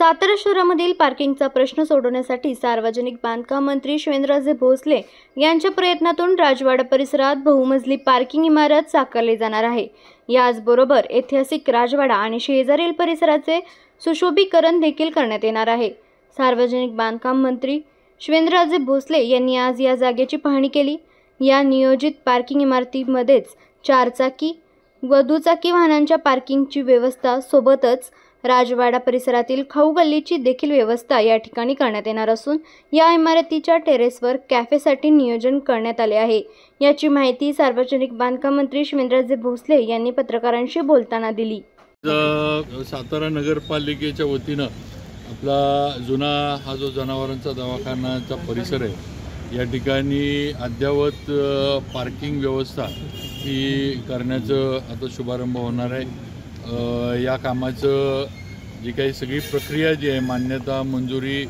सातारा शहरामधील पार्किंगचा प्रश्न सोडवण्यासाठी सार्वजनिक बांधकाम मंत्री शिवेंद्रराजे भोसले यांच्या प्रयत्नातून राजवाडा परिसरात बहुमजली पार्किंग इमारत साकारली जाणार आहे। याचबरोबर ऐतिहासिक राजवाडा आणि शेजारील परिसराचे सुशोभीकरण देखील करण्यात येणार आहे। सार्वजनिक बांधकाम मंत्री शिवेंद्रराजे भोसले यांनी आज या जागेची पाहणी केली। या नियोजित पार्किंग इमारतीमध्येच 4 चाकी व दुचाकी वाहनांच्या पार्किंगची व्यवस्था सोबतच राजवाडा परिसरातील खाऊ गल्लीची देखील व्यवस्था या ठिकाणी करण्यात येणार असून या इमारतीच्या टेरेसवर कॅफेसाठी नियोजन करण्यात आले आहे। याची माहिती सार्वजनिक बांधकाम मंत्री शिवेंद्रराजे भोसले यांनी पत्रकारांशी बोलताना दिली। सातारा नगरपालिकेच्या वतीनं आपला जुना हा जो जनावरांचा दवाखानाचा परिसर आहे या ठिकाणी अद्ययावत पार्किंग व्यवस्था ही करण्याचं आता शुभारंभ होणार आहे। या कामाचं जी काही सगळी प्रक्रिया जी आहे मान्यता मंजुरी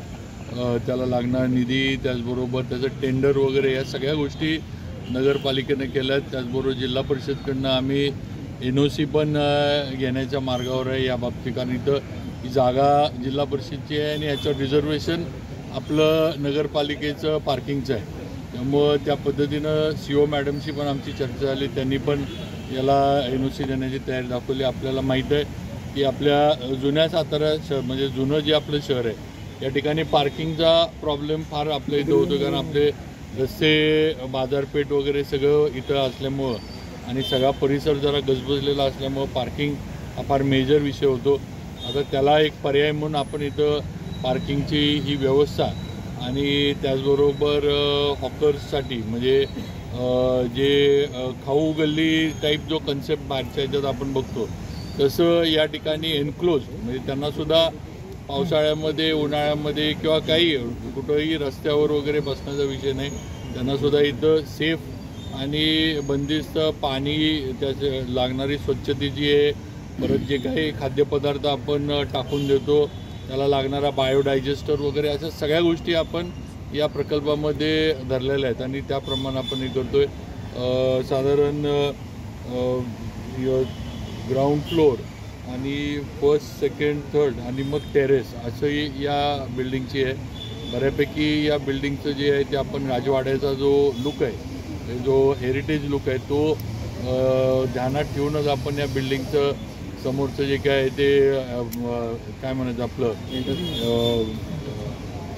त्याला लागणारा निधी त्याचबरोबर त्याचं टेंडर वगैरे या सगळ्या गोष्टी नगरपालिकेने केल्या आहेत। त्याचबरोबर जिल्हा परिषदकडनं आम्ही NOC पण घेण्याच्या मार्गावर आहे या बाबतीत, कारण इथं ही जागा जिल्हा परिषदची आहे आणि याचं रिझर्वेशन आपलं नगरपालिकेचं पार्किंगचं आहे। त्यामुळं त्या पद्धतीनं CO मॅडमशी पण आमची चर्चा झाली, त्यांनी पण याला NOC देण्याची तयारी दाखवली। आपल्याला माहीत आहे की आपल्या जुन्या सातारा शहर म्हणजे जुनं जे आपलं शहर आहे या ठिकाणी पार्किंगचा प्रॉब्लेम फार आपल्या इथं होतो, कारण आपले रस्ते बाजारपेठ वगैरे सगळं इथं असल्यामुळं आणि सगळा परिसर जरा गजबजलेला असल्यामुळं पार्किंग हा फार मेजर विषय होतो। आता त्याला एक पर्याय म्हणून आपण इथं पार्किंगची ही व्यवस्था आणि त्याचबरोबर हॉकर्ससाठी म्हणजे जे खाऊ गल्ली टाईप जो कन्सेप्ट बाहेरच्या ह्याच्यात आपण बघतो तसं या ठिकाणी एन्क्लोज म्हणजे त्यांनासुद्धा पावसाळ्यामध्ये उन्हाळ्यामध्ये किंवा काही कुठंही रस्त्यावर वगैरे बसण्याचा विषय नाही, त्यांनासुद्धा इथं सेफ आणि बंदिस्त पाणी त्याचे लागणारी स्वच्छतेची आहे, परत जे काही खाद्यपदार्थ आपण टाकून देतो त्याला लागणारा बायोडायजेस्टर वगैरे अशा सगळ्या गोष्टी आपण या प्रकल्पामध्ये धरलेल्या आहेत आणि त्याप्रमाणे आपण हे करतोय। साधारण ग्राउंड फ्लोर आणि फर्स्ट सेकंड थर्ड आणि मग टेरेस असंही या बिल्डिंगची आहे। बऱ्यापैकी या बिल्डिंगचं जे आहे ते आपण राजवाड्याचा जो लुक आहे जो हेरिटेज लुक आहे तो ध्यानात ठेवूनच आपण या बिल्डिंगचं समोरचं जे काय आहे ते काय म्हणायचं आपलं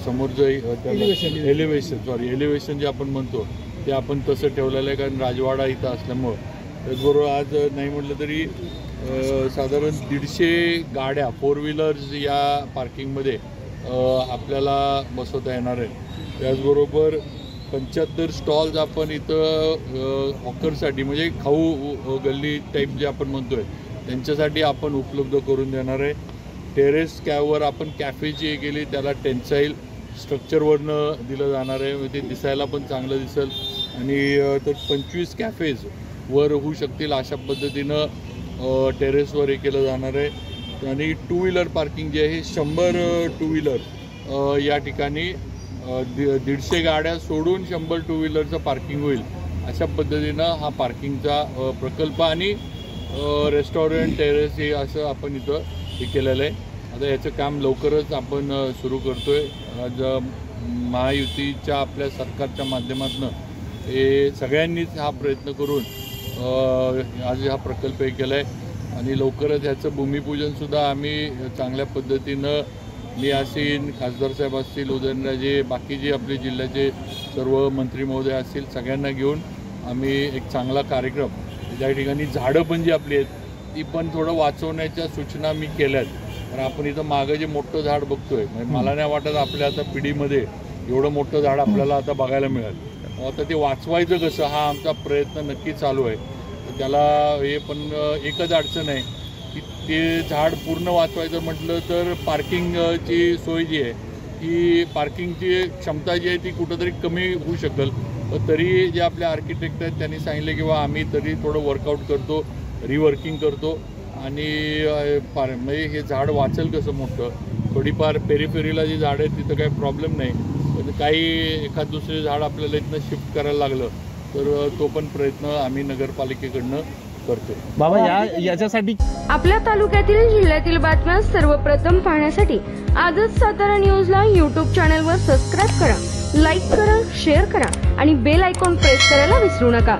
समोरचं एलिव्हेशन जे आपण म्हणतो ते आपण तसं ठेवलेलं आहे, कारण राजवाडा इथं असल्यामुळं। त्याचबरोबर आज नाही म्हटलं तरी साधारण 150 गाड्या 4 व्हीलर्स या पार्किंगमध्ये आपल्याला बसवता येणार आहे। त्याचबरोबर 75 स्टॉल्स आपण इथं हॉकरसाठी म्हणजे खाऊ गल्ली टाईप जे आपण म्हणतोय त्यांच्यासाठी आपण उपलब्ध करून देणार आहे। टेरेस कॅवर आपण कॅफेची हे केली, त्याला टेन्साईल स्ट्रक्चरवरनं दिलं जाणार आहे, ते दिसायला पण चांगलं दिसेल आणि तर 25 कॅफेज वर होऊ शकतील अशा पद्धतीनं टेरेसवर हे केलं जाणार आहे। आणि 2 व्हीलर पार्किंग जे आहे 100 2 व्हीलर या ठिकाणी 150 गाड्या सोडून 100 2 व्हीलरचं पार्किंग होईल अशा पद्धतीनं हा पार्किंगचा प्रकल्प आणि रेस्टॉरंट टेरेस हे असं आपण इथं हे केलेलं आहे। आता याचं काम लवकरच आपण सुरू करतोय। आज महायुतीच्या आपल्या सरकारच्या माध्यमातून हे सगळ्यांनीच हा प्रयत्न करून आज हा प्रकल्प हे केला आहे आणि लवकरच ह्याचं भूमिपूजनसुद्धा आम्ही चांगल्या पद्धतीनं मी असेल, खासदार साहेब असतील, उदयनराजे, बाकीचे आपले जिल्ह्याचे सर्व मंत्री महोदय असतील, सगळ्यांना घेऊन आम्ही एक चांगला कार्यक्रम त्या ठिकाणी झाडं पण जी आपली आहेत ती पण थोडं वाचवण्याच्या सूचना मी केल्या आहेत। तर आपण इथं मागं जे मोठं झाड बघतोय म्हणजे मला नाही वाटत आपल्या आता पिढीमध्ये एवढं मोठं झाड आपल्याला आता बघायला मिळेल। आता ते वाचवायचं कसं हा आमचा प्रयत्न नक्की चालू आहे। त्याला हे पण एकच अडचण आहे की ते झाड पूर्ण वाचवायचं म्हटलं तर पार्किंगची सोय जी आहे ही पार्किंगची क्षमता जी आहे ती कुठंतरी कमी होऊ शकेल, पण तरी जे आपले आर्किटेक्ट आहेत त्यांनी सांगितले किंवा आम्ही तरी थोडं वर्कआउट करतो, रिवर्किंग करतो आणि म्हणजे हे झाड वाचेल कसं मोठं, थोडीफार पेरीफेरीला जी झाड आहेत तिथं काही प्रॉब्लेम नाही, पण काही एखाद दुसरे झाड आपल्याला इथनं शिफ्ट करायला लागलं तर तो पण प्रयत्न आम्ही नगरपालिकेकडनं करतोय. बाबा याच्यासाठी आपल्या तालुक्यातील जिल्ह्यातील बातम्या सर्वप्रथम पाहण्यासाठी आजच सातारा न्यूजला YouTube चॅनलवर सबस्क्राईब करा, लाईक करा, शेअर करा आणि बेल आयकॉन प्रेस करायला विसरू नका.